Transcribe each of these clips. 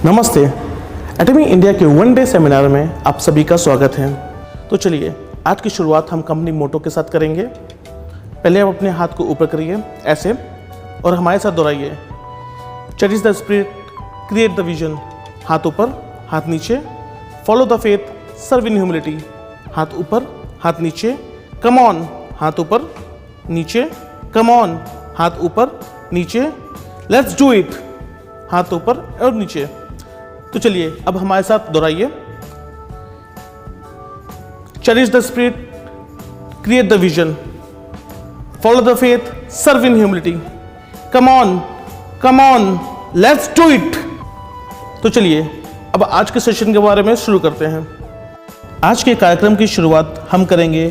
नमस्ते। एटमी इंडिया के one day seminar में आप सभी का स्वागत है। तो चलिए आज की शुरुआत हम कंपनी मोटो के साथ करेंगे। पहले आप अपने हाथ को ऊपर करिए ऐसे और हमारे साथ दोहराइए। Cherish the spirit, create the vision. हाथ ऊपर, हाथ नीचे। Follow the faith, serve in humility. हाथ ऊपर, हाथ नीचे। कम ऑन, हाथ ऊपर नीचे। कम ऑन, हाथ ऊपर नीचे। लेट्स डू इट, हाथ ऊपर और नीचे। तो चलिए अब हमारे साथ दोहराइए। Cherish the spirit, create the vision. Follow the faith, serve in humility. Come on, let's do it. तो चलिए अब आज के सेशन के बारे में शुरू करते हैं। आज के कार्यक्रम की शुरुआत हम करेंगे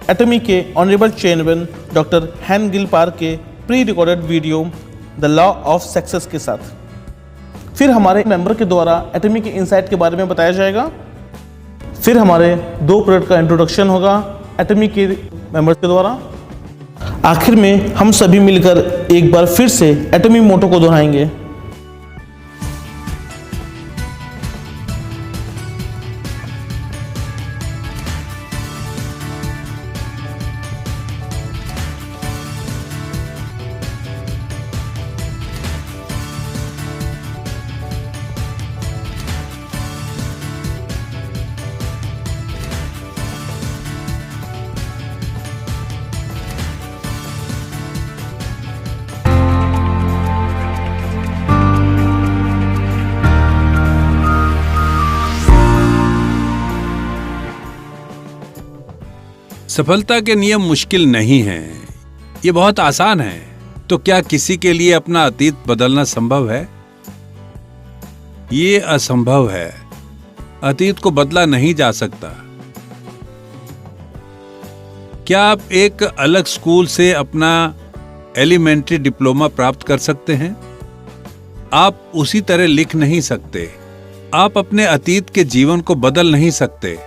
एटमी के ऑनरेबल चेयरमैन डॉक्टर हैन गिल पार्क के pre recorded video the law of success के साथ। फिर हमारे मेंबर के द्वारा एटमी के इनसाइट के बारे में बताया जाएगा। फिर हमारे 2 प्रोडक्ट का इंट्रोडक्शन होगा एटमी के मेंबर्स के द्वारा। आखिर में हम सभी मिलकर एक बार फिर से एटमी मोटो को दोहराएंगे। सफलता के नियम मुश्किल नहीं हैं, ये बहुत आसान है। तो क्या किसी के लिए अपना अतीत बदलना संभव है? ये असंभव है। अतीत को बदला नहीं जा सकता। क्या आप एक अलग स्कूल से अपना एलिमेंट्री डिप्लोमा प्राप्त कर सकते हैं? आप उसी तरह लिख नहीं सकते। आप अपने अतीत के जीवन को बदल नहीं सकते,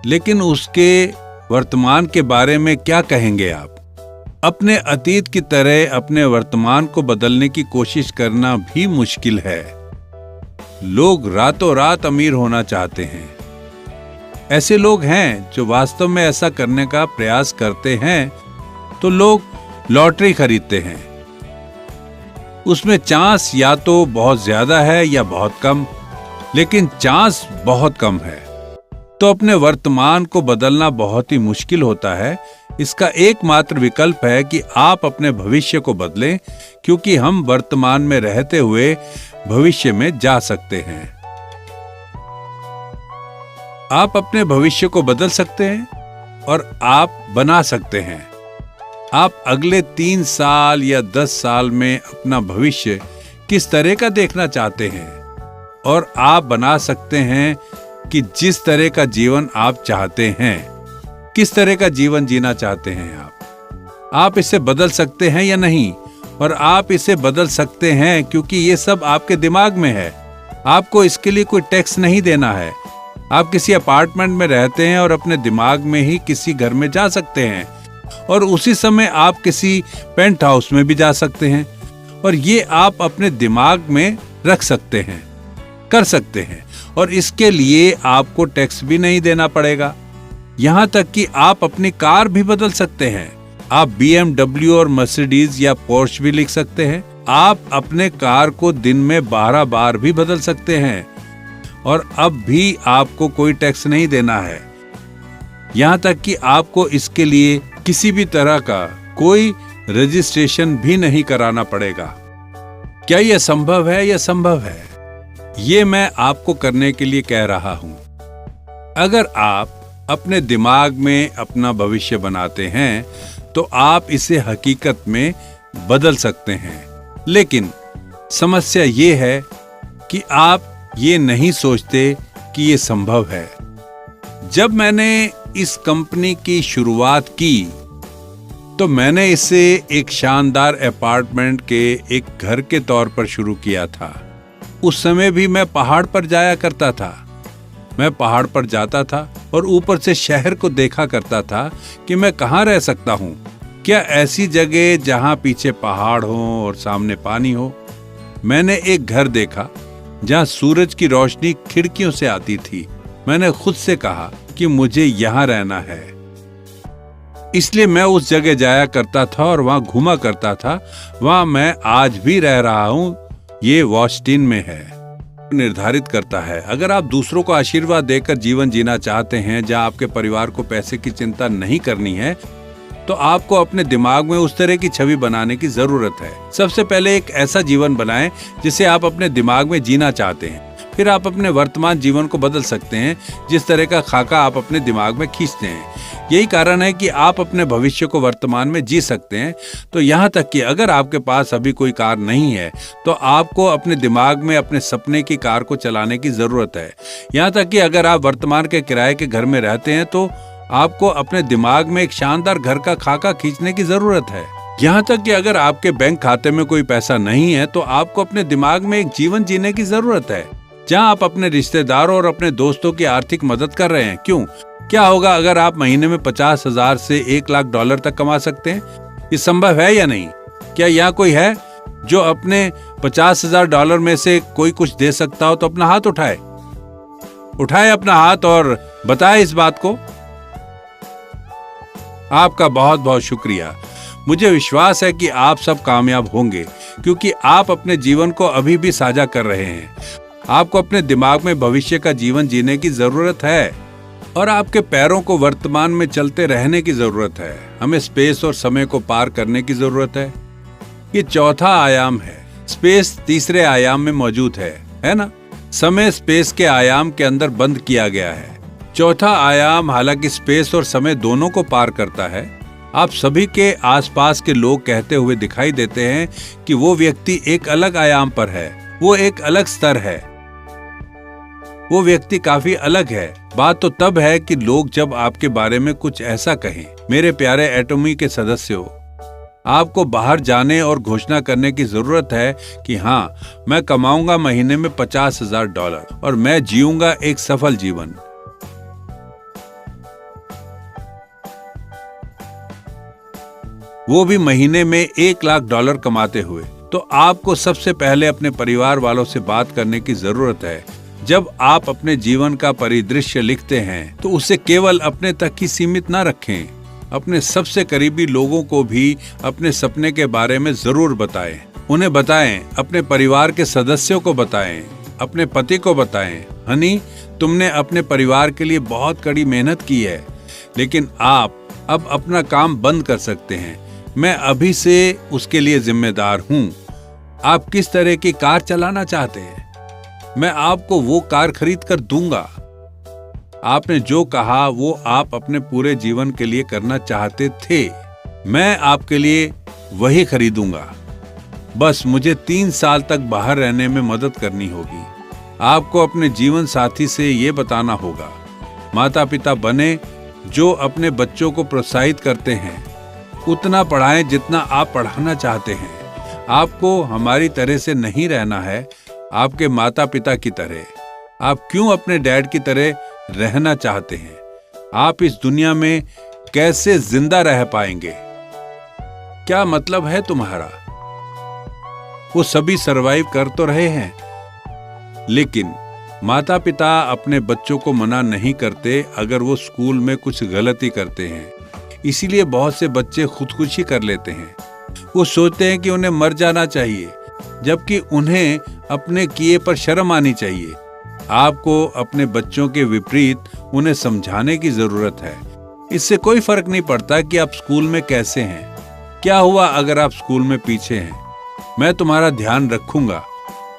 लेकिन उसके वर्तमान के बारे में क्या कहेंगे आप? अपने अतीत की तरह अपने वर्तमान को बदलने की कोशिश करना भी मुश्किल है। लोग रातों रात अमीर होना चाहते हैं। ऐसे लोग हैं जो वास्तव में ऐसा करने का प्रयास करते हैं। तो लोग लॉटरी खरीदते हैं। उसमें चांस या तो बहुत ज्यादा है या बहुत कम, लेकिन चांस बहुत कम है। तो अपने वर्तमान को बदलना बहुत ही मुश्किल होता है। इसका एकमात्र विकल्प है कि आप अपने भविष्य को बदलें, क्योंकि हम वर्तमान में रहते हुए भविष्य में जा सकते हैं। आप अपने भविष्य को बदल सकते हैं और आप बना सकते हैं। आप अगले 3 साल या 10 साल में अपना भविष्य किस तरह का देखना चाहते हैं, और आप बना सकते हैं कि जिस तरह का जीवन आप चाहते हैं, किस तरह का जीवन जीना चाहते हैं आप इसे बदल सकते हैं या नहीं। और आप इसे बदल सकते हैं क्योंकि ये सब आपके दिमाग में है। आपको इसके लिए कोई टैक्स नहीं देना है। आप किसी अपार्टमेंट में रहते हैं और अपने दिमाग में ही किसी घर में जा सकते हैं, और उसी समय आप किसी पेंट हाउस में भी जा सकते हैं, और ये आप अपने दिमाग में रख सकते हैं, कर सकते हैं। और इसके लिए आपको टैक्स भी नहीं देना पड़ेगा। यहां तक कि आप अपनी कार भी बदल सकते हैं। आप BMW और मर्सिडीज या पोर्श भी लिख सकते हैं। आप अपने कार को दिन में 12 बार भी बदल सकते हैं, और अब भी आपको कोई टैक्स नहीं देना है। यहां तक कि आपको इसके लिए किसी भी तरह का कोई रजिस्ट्रेशन भी नहीं कराना पड़ेगा। क्या यह संभव है? यह संभव है। ये मैं आपको करने के लिए कह रहा हूं। अगर आप अपने दिमाग में अपना भविष्य बनाते हैं तो आप इसे हकीकत में बदल सकते हैं। लेकिन समस्या ये है कि आप ये नहीं सोचते कि ये संभव है। जब मैंने इस कंपनी की शुरुआत की तो मैंने इसे एक शानदार अपार्टमेंट के एक घर के तौर पर शुरू किया था। उस समय भी मैं पहाड़ पर जाया करता था। मैं पहाड़ पर जाता था और ऊपर से शहर को देखा करता था कि मैं कहाँ रह सकता हूँ। क्या ऐसी जगह जहाँ पीछे पहाड़ हो और सामने पानी हो। मैंने एक घर देखा जहाँ सूरज की रोशनी खिड़कियों से आती थी। मैंने खुद से कहा कि मुझे यहाँ रहना है, इसलिए मैं उस जगह जाया करता था और वहां घूमा करता था। वहां मैं आज भी रह रहा हूं। ये वॉस्टिन में है। निर्धारित करता है, अगर आप दूसरों को आशीर्वाद देकर जीवन जीना चाहते हैं जहां आपके परिवार को पैसे की चिंता नहीं करनी है, तो आपको अपने दिमाग में उस तरह की छवि बनाने की जरूरत है। सबसे पहले एक ऐसा जीवन बनाएं जिसे आप अपने दिमाग में जीना चाहते हैं। फिर आप अपने वर्तमान जीवन को बदल सकते हैं जिस तरह का खाका आप अपने दिमाग में खींचते हैं। यही कारण है कि आप अपने भविष्य को वर्तमान में जी सकते हैं। तो यहाँ तक कि अगर आपके पास अभी कोई कार नहीं है तो आपको अपने दिमाग में अपने सपने की कार को चलाने की जरूरत है। यहाँ तक कि अगर आप वर्तमान के किराए के घर में रहते हैं तो आपको अपने दिमाग में एक शानदार घर का खाका खींचने की जरूरत है। यहाँ तक कि अगर आपके बैंक खाते में कोई पैसा नहीं है तो आपको अपने दिमाग में एक जीवन जीने की जरूरत है जहाँ आप अपने रिश्तेदारों और अपने दोस्तों की आर्थिक मदद कर रहे हैं। क्यों? क्या होगा अगर आप महीने में 50,000 से 1 लाख डॉलर तक कमा सकते हैं? ये संभव है या नहीं? क्या यहाँ कोई है जो अपने 50,000 डॉलर में से कोई कुछ दे सकता हो? तो अपना हाथ उठाए अपना हाथ और बताए इस बात को। आपका बहुत बहुत शुक्रिया। मुझे विश्वास है कि आप सब कामयाब होंगे क्योंकि आप अपने जीवन को अभी भी साझा कर रहे हैं। आपको अपने दिमाग में भविष्य का जीवन जीने की जरूरत है और आपके पैरों को वर्तमान में चलते रहने की जरूरत है। हमें स्पेस और समय को पार करने की जरूरत है। ये चौथा आयाम है। स्पेस तीसरे आयाम में मौजूद है ना? समय स्पेस के आयाम के अंदर बंद किया गया है। चौथा आयाम हालांकि स्पेस और समय दोनों को पार करता है। आप सभी के आसपास के लोग कहते हुए दिखाई देते हैं कि वो व्यक्ति एक अलग आयाम पर है, वो एक अलग स्तर है, वो व्यक्ति काफी अलग है। बात तो तब है कि लोग जब आपके बारे में कुछ ऐसा कहें। मेरे प्यारे एटॉमी के सदस्यों, आपको बाहर जाने और घोषणा करने की जरूरत है कि हाँ, मैं कमाऊंगा महीने में 50,000 डॉलर और मैं जीऊंगा एक सफल जीवन। वो भी महीने में 1 लाख डॉलर कमाते हुए। तो आपको सबसे पहले अपने परिवार वालों से बात करने की जरूरत है। जब आप अपने जीवन का परिदृश्य लिखते हैं तो उसे केवल अपने तक ही सीमित ना रखें। अपने सबसे करीबी लोगों को भी अपने सपने के बारे में जरूर बताएं। उन्हें बताएं, अपने परिवार के सदस्यों को बताएं, अपने पति को बताएं, हनी, तुमने अपने परिवार के लिए बहुत कड़ी मेहनत की है, लेकिन आप अब अपना काम बंद कर सकते हैं। मैं अभी से उसके लिए जिम्मेदार हूँ। आप किस तरह की कार चलाना चाहते हैं? मैं आपको वो कार खरीद कर दूंगा। आपने जो कहा वो आप अपने पूरे जीवन के लिए करना चाहते थे। मैं आपके लिए वही खरीदूंगा। बस मुझे 3 साल तक बाहर रहने में मदद करनी होगी। आपको अपने जीवन साथी से ये बताना होगा। माता पिता बने जो अपने बच्चों को प्रोत्साहित करते हैं। उतना पढ़ाएं जितना आप पढ़ाना चाहते हैं। आपको हमारी तरह से नहीं रहना है, आपके माता पिता की तरह। आप क्यों अपने डैड की तरह रहना चाहते हैं? आप इस दुनिया में कैसे जिंदा रह पाएंगे? क्या मतलब है तुम्हारा? वो सभी सरवाइव कर तो रहे हैं, लेकिन माता पिता अपने बच्चों को मना नहीं करते अगर वो स्कूल में कुछ गलती करते हैं। इसीलिए बहुत से बच्चे खुदकुशी कर लेते हैं। वो सोचते हैं कि उन्हें मर जाना चाहिए, जबकि उन्हें अपने किए पर शर्म आनी चाहिए। आपको अपने बच्चों के विपरीत उन्हें समझाने की जरूरत है। इससे कोई फर्क नहीं पड़ता कि आप स्कूल में कैसे हैं। क्या हुआ अगर आप स्कूल में पीछे हैं? मैं तुम्हारा ध्यान रखूंगा।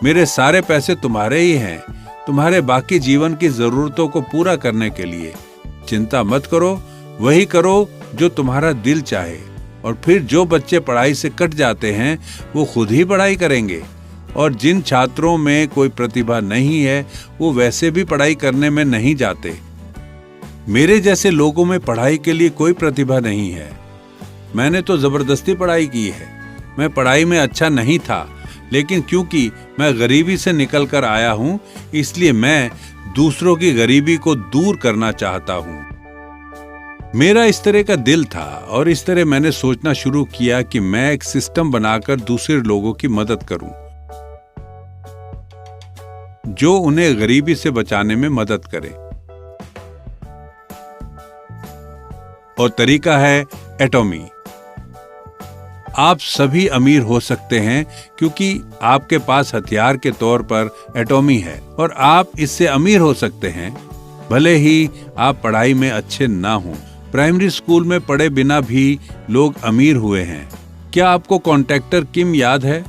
मेरे सारे पैसे तुम्हारे ही हैं, तुम्हारे बाकी जीवन की जरूरतों को पूरा करने के लिए। चिंता मत करो, वही करो जो तुम्हारा दिल चाहे। और फिर जो बच्चे पढ़ाई से कट जाते हैं वो खुद ही पढ़ाई करेंगे। और जिन छात्रों में कोई प्रतिभा नहीं है वो वैसे भी पढ़ाई करने में नहीं जाते। मेरे जैसे लोगों में पढ़ाई के लिए कोई प्रतिभा नहीं है। मैंने तो जबरदस्ती पढ़ाई की है। मैं पढ़ाई में अच्छा नहीं था, लेकिन क्योंकि मैं गरीबी से निकल कर आया हूं, इसलिए मैं दूसरों की गरीबी को दूर करना चाहता हूं। मेरा इस तरह का दिल था और इस तरह मैंने सोचना शुरू किया कि मैं एक सिस्टम बनाकर दूसरे लोगों की मदद करूं। जो उन्हें गरीबी से बचाने में मदद करे। और तरीका है एटॉमी। आप सभी अमीर हो सकते हैं क्योंकि आपके पास हथियार के तौर पर एटॉमी है, और आप इससे अमीर हो सकते हैं भले ही आप पढ़ाई में अच्छे ना हों। प्राइमरी स्कूल में पढ़े बिना भी लोग अमीर हुए हैं। क्या आपको कॉन्ट्रैक्टर किम याद है?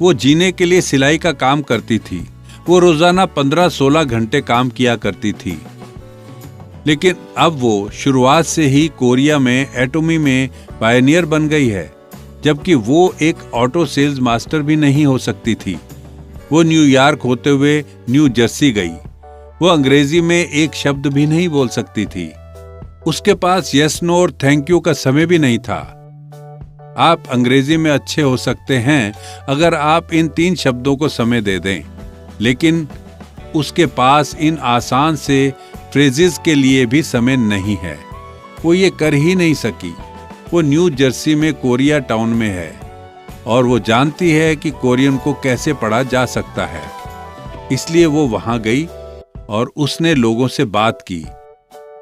वो जीने के लिए सिलाई का काम करती थी। वो रोजाना 15-16 घंटे काम किया करती थी, लेकिन अब वो शुरुआत से ही कोरिया में एटॉमी में पायनियर बन गई है, जबकि वो एक ऑटो सेल्स मास्टर भी नहीं हो सकती थी। वो न्यूयॉर्क होते हुए न्यू जर्सी गई। वो अंग्रेजी में एक शब्द भी नहीं बोल सकती थी। उसके पास यस नो और थैंक यू का समय भी नहीं था। आप अंग्रेजी में अच्छे हो सकते हैं अगर आप इन 3 शब्दों को समय दे दें, लेकिन उसके पास इन आसान से फ्रेजेस के लिए भी समय नहीं है। वो ये कर ही नहीं सकी। वो न्यू जर्सी में कोरिया टाउन में है और वो जानती है कि कोरियन को कैसे पढ़ा जा सकता है। इसलिए वो वहां गई और उसने लोगों से बात की।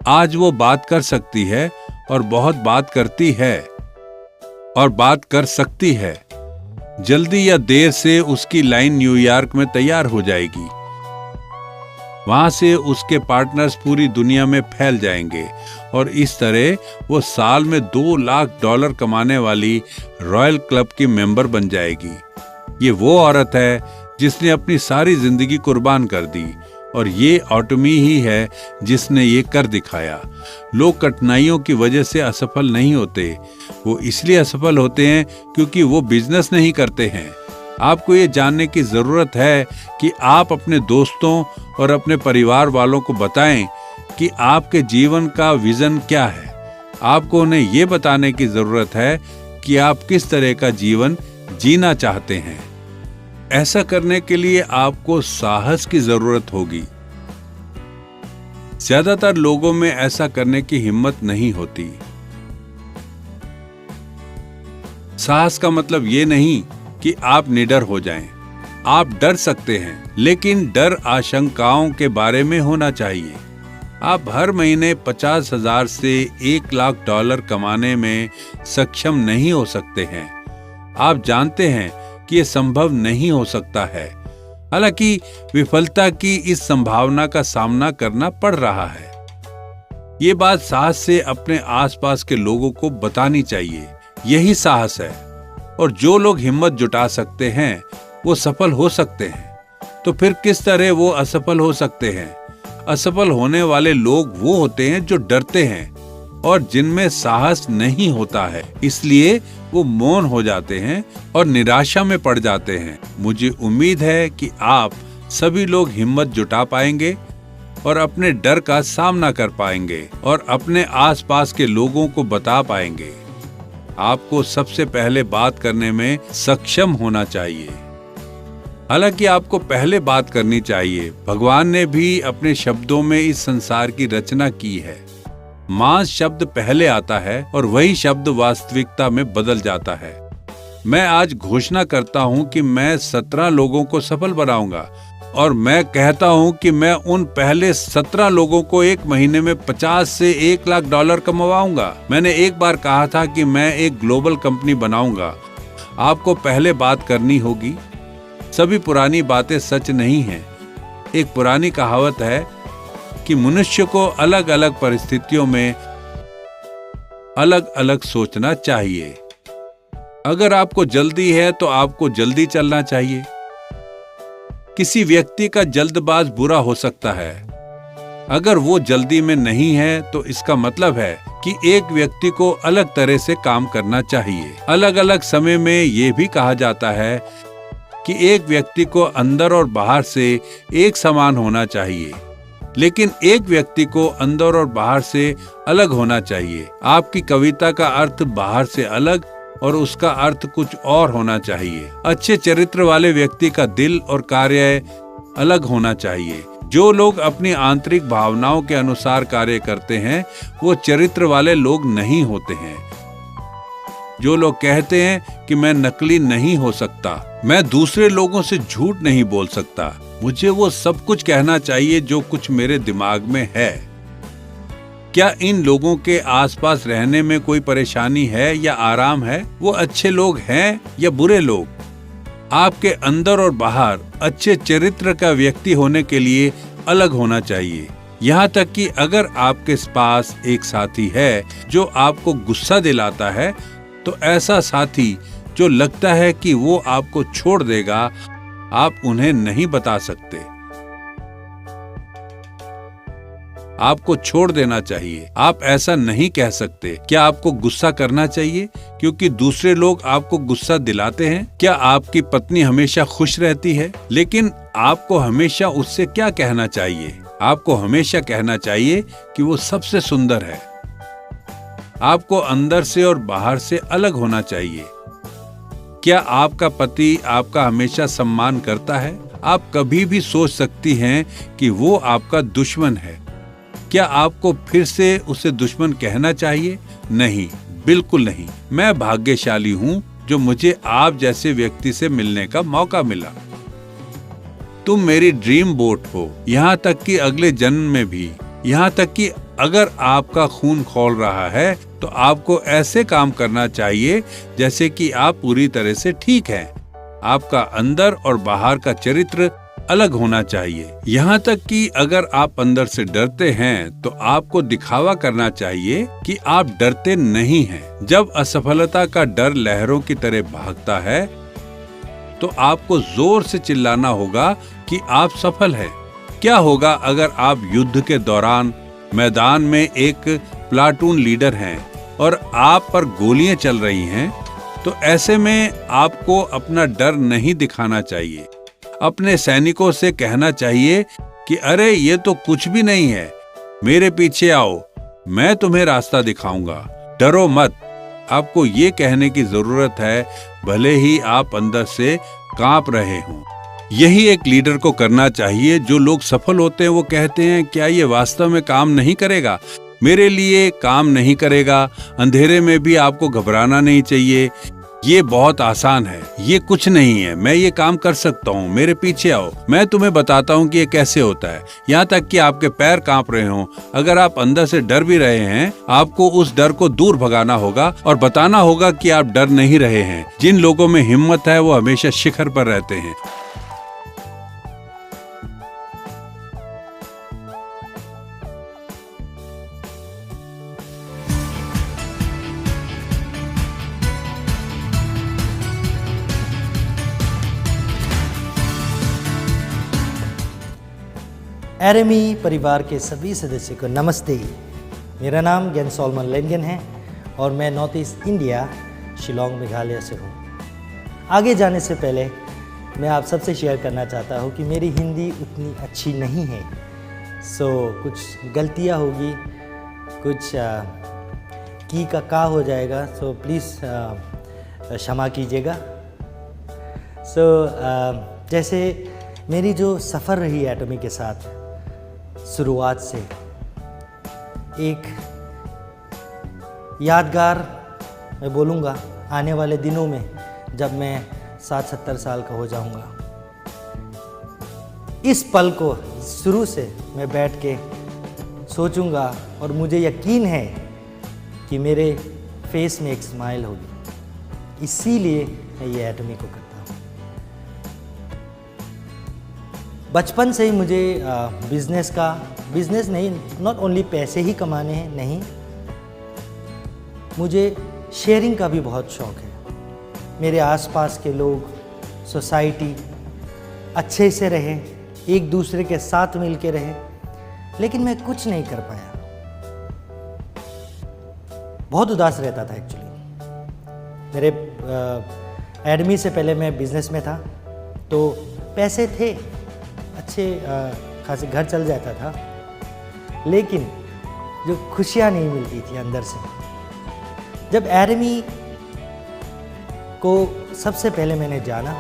आज वो बात कर सकती है और बहुत बात करती है और बात कर सकती है। जल्दी या देर से उसकी लाइन न्यूयॉर्क में तैयार हो जाएगी। वहां से उसके पार्टनर्स पूरी दुनिया में फैल जाएंगे और इस तरह वो साल में $2 लाख कमाने वाली रॉयल क्लब की मेंबर बन जाएगी। ये वो औरत है जिसने अपनी सारी जिंदगी कुर्बान कर दी, और ये ऑटोमी ही है जिसने ये कर दिखाया। लोग कठिनाइयों की वजह से असफल नहीं होते, वो इसलिए असफल होते हैं क्योंकि वो बिजनेस नहीं करते हैं। आपको ये जानने की जरूरत है कि आप अपने दोस्तों और अपने परिवार वालों को बताएं कि आपके जीवन का विजन क्या है। आपको उन्हें ये बताने की जरूरत है कि आप किस तरह का जीवन जीना चाहते हैं। ऐसा करने के लिए आपको साहस की जरूरत होगी। ज्यादातर लोगों में ऐसा करने की हिम्मत नहीं होती। साहस का मतलब ये नहीं कि आप निडर हो जाएं। आप डर सकते हैं, लेकिन डर आशंकाओं के बारे में होना चाहिए। आप हर महीने 50,000 से $1 लाख कमाने में सक्षम नहीं हो सकते हैं। आप जानते हैं कि यह संभव नहीं हो सकता है। हालांकि विफलता की इस संभावना का सामना करना पड़ रहा है। ये बात साहस से अपने आसपास के लोगों को बतानी चाहिए। यही साहस है। और जो लोग हिम्मत जुटा सकते हैं वो सफल हो सकते हैं। तो फिर किस तरह वो असफल हो सकते हैं? असफल होने वाले लोग वो होते हैं जो डरते हैं और जिनमें साहस नहीं होता है, इसलिए वो मौन हो जाते हैं और निराशा में पड़ जाते हैं। मुझे उम्मीद है कि आप सभी लोग हिम्मत जुटा पाएंगे और अपने डर का सामना कर पाएंगे और अपने आसपास के लोगों को बता पाएंगे। आपको सबसे पहले बात करने में सक्षम होना चाहिए। हालांकि आपको पहले बात करनी चाहिए। भगवान ने भी अपने शब्दों में इस संसार की रचना की है। मांस शब्द पहले आता है और वही शब्द वास्तविकता में बदल जाता है। मैं आज घोषणा करता हूं कि मैं 17 लोगों को सफल बनाऊंगा, और मैं कहता हूं कि मैं उन पहले 17 लोगों को एक महीने में 50 से $1 लाख कमवाऊंगा। मैंने एक बार कहा था कि मैं एक ग्लोबल कंपनी बनाऊंगा। आपको पहले बात करनी होगी। सभी पुरानी बातें सच नहीं हैं। एक पुरानी कहावत है कि मनुष्य को अलग अलग परिस्थितियों में अलग अलग सोचना चाहिए। अगर आपको जल्दी है तो आपको जल्दी चलना चाहिए। किसी व्यक्ति का जल्दबाज बुरा हो सकता है। अगर वो जल्दी में नहीं है तो इसका मतलब है कि एक व्यक्ति को अलग तरह से काम करना चाहिए। अलग अलग समय में ये भी कहा जाता है कि एक व्यक्ति को अंदर और बाहर से एक समान होना चाहिए, लेकिन एक व्यक्ति को अंदर और बाहर से अलग होना चाहिए। आपकी कविता का अर्थ बाहर से अलग और उसका अर्थ कुछ और होना चाहिए। अच्छे चरित्र वाले व्यक्ति का दिल और कार्य अलग होना चाहिए। जो लोग अपनी आंतरिक भावनाओं के अनुसार कार्य करते हैं वो चरित्र वाले लोग नहीं होते हैं। जो लोग कहते हैं कि मैं नकली नहीं हो सकता, मैं दूसरे लोगों से झूठ नहीं बोल सकता। मुझे वो सब कुछ कहना चाहिए जो कुछ मेरे दिमाग में है। क्या इन लोगों के आसपास रहने में कोई परेशानी है या आराम है? वो अच्छे लोग हैं या बुरे लोग? आपके अंदर और बाहर अच्छे चरित्र का व्यक्ति होने के लिए अलग होना चाहिए। यहाँ तक कि अगर आपके पास एक साथी है जो आपको गुस्सा दिलाता है, तो ऐसा साथी जो लगता है कि वो आपको छोड़ देगा, आप उन्हें नहीं बता सकते। आपको छोड़ देना चाहिए। आप ऐसा नहीं कह सकते। क्या आपको गुस्सा करना चाहिए क्योंकि दूसरे लोग आपको गुस्सा दिलाते हैं? क्या आपकी पत्नी हमेशा खुश रहती है? लेकिन आपको हमेशा उससे क्या कहना चाहिए? आपको हमेशा कहना चाहिए कि वो सबसे सुंदर है। आपको अंदर से और बाहर से अलग होना चाहिए। क्या आपका पति आपका हमेशा सम्मान करता है? आप कभी भी सोच सकती हैं कि वो आपका दुश्मन है। क्या आपको फिर से उसे दुश्मन कहना चाहिए? नहीं, बिल्कुल नहीं। मैं भाग्यशाली हूँ जो मुझे आप जैसे व्यक्ति से मिलने का मौका मिला। तुम मेरी ड्रीम बोट हो, यहाँ तक कि अगले जन्म में भी। यहाँ तक कि अगर आपका खून खौल रहा है तो आपको ऐसे काम करना चाहिए जैसे कि आप पूरी तरह से ठीक हैं। आपका अंदर और बाहर का चरित्र अलग होना चाहिए। यहाँ तक कि अगर आप अंदर से डरते हैं तो आपको दिखावा करना चाहिए कि आप डरते नहीं हैं। जब असफलता का डर लहरों की तरह भागता है तो आपको जोर से चिल्लाना होगा कि आप सफल हैं। क्या होगा अगर आप युद्ध के दौरान मैदान में एक प्लाटून लीडर हैं और आप पर गोलियां चल रही हैं? तो ऐसे में आपको अपना डर नहीं दिखाना चाहिए। अपने सैनिकों से कहना चाहिए कि अरे ये तो कुछ भी नहीं है, मेरे पीछे आओ, मैं तुम्हें रास्ता दिखाऊंगा, डरो मत। आपको ये कहने की जरूरत है भले ही आप अंदर से कांप रहे हों। यही एक लीडर को करना चाहिए। जो लोग सफल होते हैं वो कहते हैं क्या ये वास्तव में काम नहीं करेगा? मेरे लिए काम नहीं करेगा। अंधेरे में भी आपको घबराना नहीं चाहिए। ये बहुत आसान है, ये कुछ नहीं है, मैं ये काम कर सकता हूँ, मेरे पीछे आओ, मैं तुम्हें बताता हूँ कि ये कैसे होता है। यहाँ तक कि आपके पैर कांप रहे हों, अगर आप अंदर से डर भी रहे हैं, आपको उस डर को दूर भगाना होगा और बताना होगा कि आप डर नहीं रहे हैं। जिन लोगों में हिम्मत है वो हमेशा शिखर पर रहते हैं। एरेमी परिवार के सभी सदस्यों को नमस्ते। मेरा नाम गेन सॉलमन लेंगन है और मैं north east India Shillong Meghalaya से हूँ। आगे जाने से पहले मैं आप सबसे शेयर करना चाहता हूँ कि मेरी हिंदी उतनी अच्छी नहीं है, सो कुछ गलतियाँ होगी, कुछ की का का हो जाएगा, सो प्लीज़ क्षमा कीजिएगा। सो जैसे मेरी जो सफ़र रही एटमी के साथ शुरुआत से, एक यादगार मैं बोलूँगा आने वाले दिनों में जब मैं 60-70 साल का हो जाऊँगा, इस पल को शुरू से मैं बैठ के सोचूंगा और मुझे यकीन है कि मेरे फेस में एक स्माइल होगी। इसीलिए मैं ये एटमी को करता हूँ। बचपन से ही मुझे बिजनेस नहीं, नॉट ओनली पैसे ही कमाने हैं, नहीं, मुझे शेयरिंग का भी बहुत शौक़ है। मेरे आसपास के लोग, सोसाइटी अच्छे से रहे, एक दूसरे के साथ मिल के रहे, लेकिन मैं कुछ नहीं कर पाया। बहुत उदास रहता था एक्चुअली। मेरे एडमी से पहले मैं बिजनेस में था, तो पैसे थे, अच्छे खासे घर चल जाता था, लेकिन जो खुशियाँ नहीं मिलती थी अंदर से। जब एडमी को सबसे पहले मैंने जाना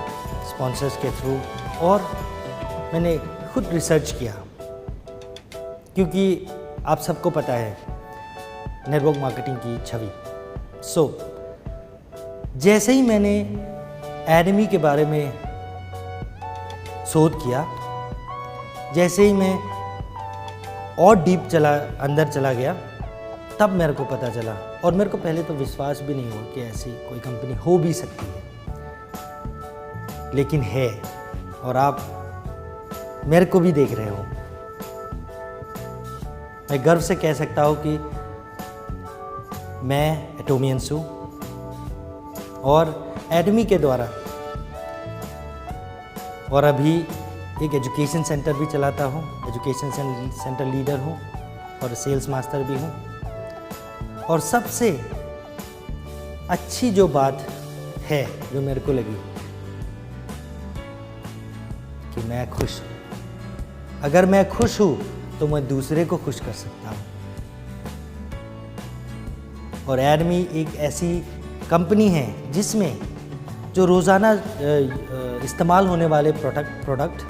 स्पॉन्सर्स के थ्रू, और मैंने खुद रिसर्च किया, क्योंकि आप सबको पता है नेटवर्क मार्केटिंग की छवि। जैसे ही मैंने एडमी के बारे में शोध किया, जैसे ही मैं और डीप अंदर चला गया तब मेरे को पता चला, और मेरे को पहले तो विश्वास भी नहीं हुआ कि ऐसी कोई कंपनी हो भी सकती है, लेकिन है। और आप मेरे को भी देख रहे हो। मैं गर्व से कह सकता हूँ कि मैं एटोमियंस हूँ और एडमी के द्वारा, और अभी एक एजुकेशन सेंटर भी चलाता हूँ, एजुकेशन सेंटर लीडर हूँ और सेल्स मास्टर भी हूँ। और सबसे अच्छी जो बात है जो मेरे को लगी कि मैं खुश हूँ। अगर मैं खुश हूँ तो मैं दूसरे को खुश कर सकता हूँ। और एडमी एक ऐसी कंपनी है जिसमें जो रोज़ाना इस्तेमाल होने वाले प्रोडक्ट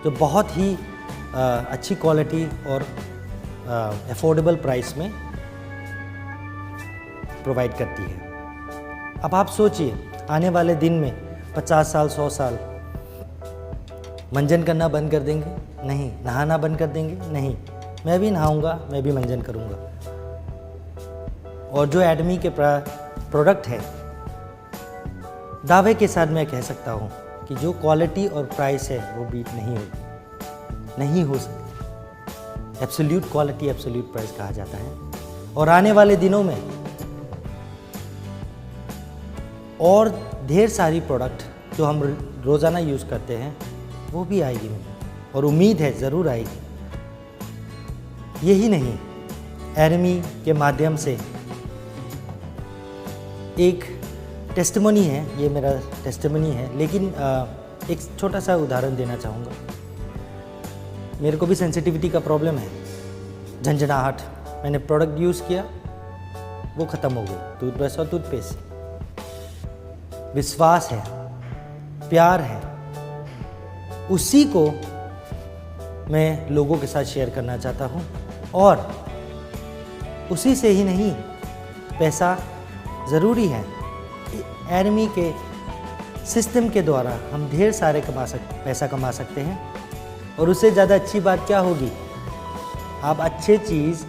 जो बहुत ही अच्छी क्वालिटी और अफोर्डेबल प्राइस में प्रोवाइड करती है। अब आप सोचिए, आने वाले दिन में 50 साल 100 साल मंजन करना बंद कर देंगे? नहीं। नहाना बंद कर देंगे? नहीं। मैं भी नहाऊंगा, मैं भी मंजन करूंगा। और जो एडमी के प्रोडक्ट है, दावे के साथ मैं कह सकता हूं कि जो क्वालिटी और प्राइस है वो बीट नहीं होगी, नहीं हो सकती। एब्सोल्यूट क्वालिटी एब्सोल्यूट प्राइस कहा जाता है। और आने वाले दिनों में और ढेर सारी प्रोडक्ट जो हम रोज़ाना यूज़ करते हैं वो भी आएगी, और उम्मीद है ज़रूर आएगी। यही नहीं, एडमी के माध्यम से एक टेस्टिमनी है, ये मेरा टेस्टिमनी है, लेकिन एक छोटा सा उदाहरण देना चाहूँगा। मेरे को भी सेंसिटिविटी का प्रॉब्लम है, झंझनाहट। मैंने प्रोडक्ट यूज़ किया, वो ख़त्म हो गई, टूथब्रश और टूथपेस्ट। विश्वास है, प्यार है, उसी को मैं लोगों के साथ शेयर करना चाहता हूँ। और उसी से ही नहीं, पैसा ज़रूरी है। एडमी के सिस्टम के द्वारा हम ढेर सारे पैसा कमा सकते हैं। और उससे ज़्यादा अच्छी बात क्या होगी, आप अच्छी चीज़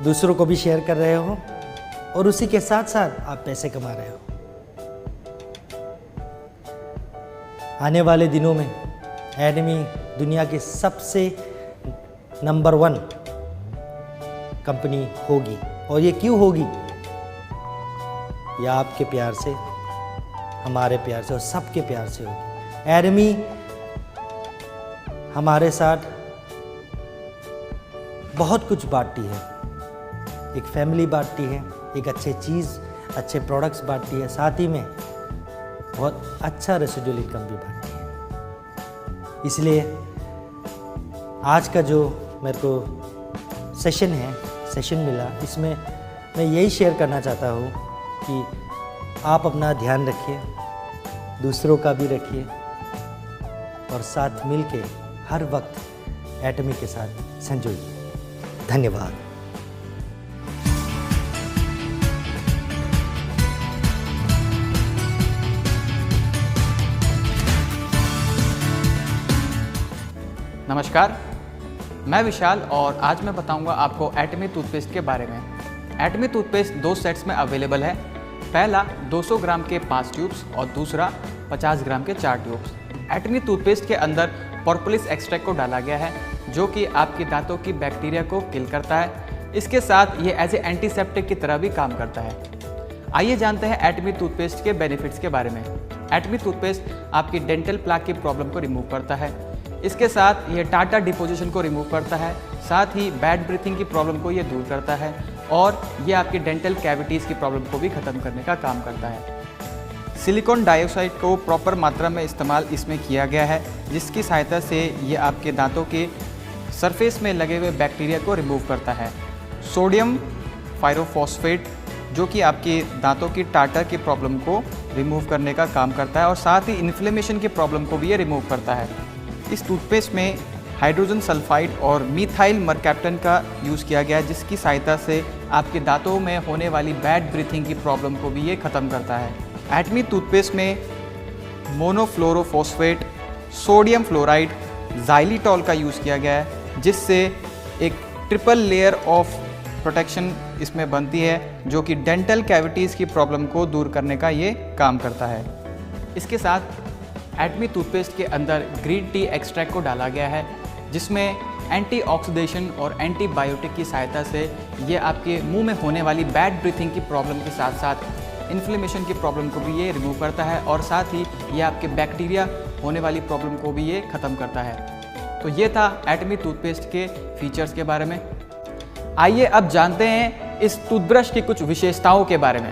दूसरों को भी शेयर कर रहे हो और उसी के साथ साथ आप पैसे कमा रहे हो। आने वाले दिनों में एडमी दुनिया की सबसे नंबर 1 कंपनी होगी। और ये क्यों होगी? या आपके प्यार से, हमारे प्यार से और सबके प्यार से होगी। एडमी हमारे साथ बहुत कुछ बांटती है, एक फैमिली बांटती है, एक अच्छे चीज़, अच्छे प्रोडक्ट्स बांटती है, साथ ही में बहुत अच्छा रेसिडुअल इनकम भी बांटती है। इसलिए आज का जो मेरे को सेशन मिला, इसमें मैं यही शेयर करना चाहता हूँ कि आप अपना ध्यान रखिए, दूसरों का भी रखिए, और साथ मिलके हर वक्त एटमी के साथ संजोइए। धन्यवाद। नमस्कार, मैं विशाल और आज मैं बताऊंगा आपको एटमी टूथपेस्ट के बारे में। एटमी टूथपेस्ट 2 सेट्स में अवेलेबल है। पहला 200 ग्राम के 5 ट्यूब्स और दूसरा 50 ग्राम के 4 ट्यूब्स। एटमी टूथपेस्ट के अंदर प्रोपोलिस एक्सट्रैक्ट को डाला गया है जो कि आपके दांतों की बैक्टीरिया को किल करता है। इसके साथ ये एज ए एंटीसेप्टिक की तरह भी काम करता है। आइए जानते हैं एटमी टूथपेस्ट के बेनिफिट्स के बारे में। एटमी टूथपेस्ट आपकी डेंटल प्लाक की प्रॉब्लम को रिमूव करता है। इसके साथ ये टाटा डिपोजिशन को रिमूव करता है, साथ ही बैड ब्रीथिंग की प्रॉब्लम को ये दूर करता है, और ये आपकी डेंटल कैविटीज़ की प्रॉब्लम को भी ख़त्म करने का काम करता है। सिलिकॉन डाइऑक्साइड को प्रॉपर मात्रा में इस्तेमाल इसमें किया गया है, जिसकी सहायता से ये आपके दांतों के सरफेस में लगे हुए बैक्टीरिया को रिमूव करता है। सोडियम पायरोफॉस्फेट जो कि आपके दांतों की टाटर की प्रॉब्लम को रिमूव करने का काम करता है, और साथ ही इन्फ्लेमेशन की प्रॉब्लम को भी ये रिमूव करता है। इस टूथपेस्ट में हाइड्रोजन सल्फाइड और मीथाइल मरकैप्टन का यूज़ किया गया है, जिसकी सहायता से आपके दांतों में होने वाली बैड ब्रीथिंग की प्रॉब्लम को भी ये ख़त्म करता है। एटमी टूथपेस्ट में मोनोफ्लोरोफॉस्फेट, सोडियम फ्लोराइड, जाइलिटॉल का यूज़ किया गया है, जिससे एक ट्रिपल लेयर ऑफ प्रोटेक्शन इसमें बनती है, जो कि डेंटल कैविटीज़ की प्रॉब्लम को दूर करने का ये काम करता है। इसके साथ एटमी टूथपेस्ट के अंदर ग्रीन टी एक्सट्रैक्ट को डाला गया है, जिसमें एंटीऑक्सीडेशन और एंटीबायोटिक की सहायता से ये आपके मुंह में होने वाली बैड ब्रीथिंग की प्रॉब्लम के साथ साथ इन्फ्लेमेशन की प्रॉब्लम को भी ये रिमूव करता है, और साथ ही ये आपके बैक्टीरिया होने वाली प्रॉब्लम को भी ये ख़त्म करता है। तो ये था एटमी टूथपेस्ट के फीचर्स के बारे में। आइए अब जानते हैं इस टूथब्रश की कुछ विशेषताओं के बारे में।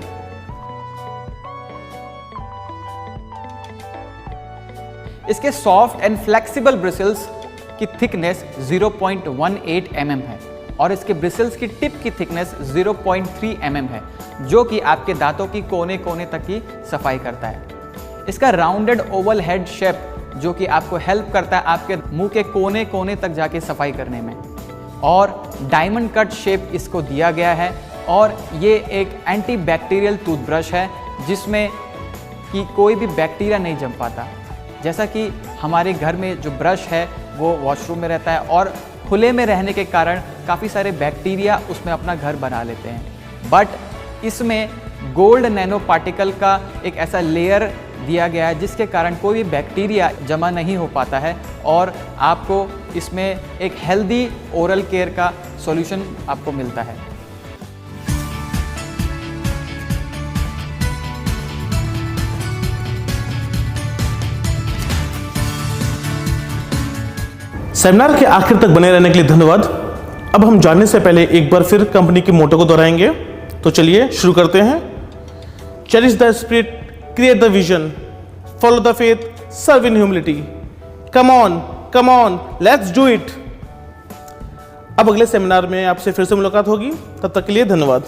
इसके सॉफ्ट एंड फ्लेक्सिबल ब्रिसल्स की थिकनेस 0.18 mm है, और इसके ब्रिसल्स की टिप की थिकनेस 0.3 mm है, जो कि आपके दांतों की कोने कोने तक की सफाई करता है। इसका राउंडेड ओवल हेड शेप जो कि आपको हेल्प करता है आपके मुंह के कोने कोने तक जाके सफाई करने में, और डायमंड कट शेप इसको दिया गया है, और ये एक एंटी बैक्टीरियल टूथब्रश है जिसमें कि कोई भी बैक्टीरिया नहीं जम पाता। जैसा कि हमारे घर में जो ब्रश है वो वॉशरूम में रहता है, और खुले में रहने के कारण काफ़ी सारे बैक्टीरिया उसमें अपना घर बना लेते हैं, बट इसमें गोल्ड नैनो पार्टिकल का एक ऐसा लेयर दिया गया है जिसके कारण कोई भी बैक्टीरिया जमा नहीं हो पाता है, और आपको इसमें एक हेल्दी ओरल केयर का सॉल्यूशन आपको मिलता है। सेमिनार के आखिर तक बने रहने के लिए धन्यवाद। अब हम जानने से पहले एक बार फिर कंपनी के मोटो को दोहराएंगे। तो चलिए शुरू करते हैं। Cherish the spirit, create the vision, follow the faith, serve in humility. Come on, let's do it. अब अगले सेमिनार में आपसे फिर से मुलाकात होगी। तब तक के लिए धन्यवाद।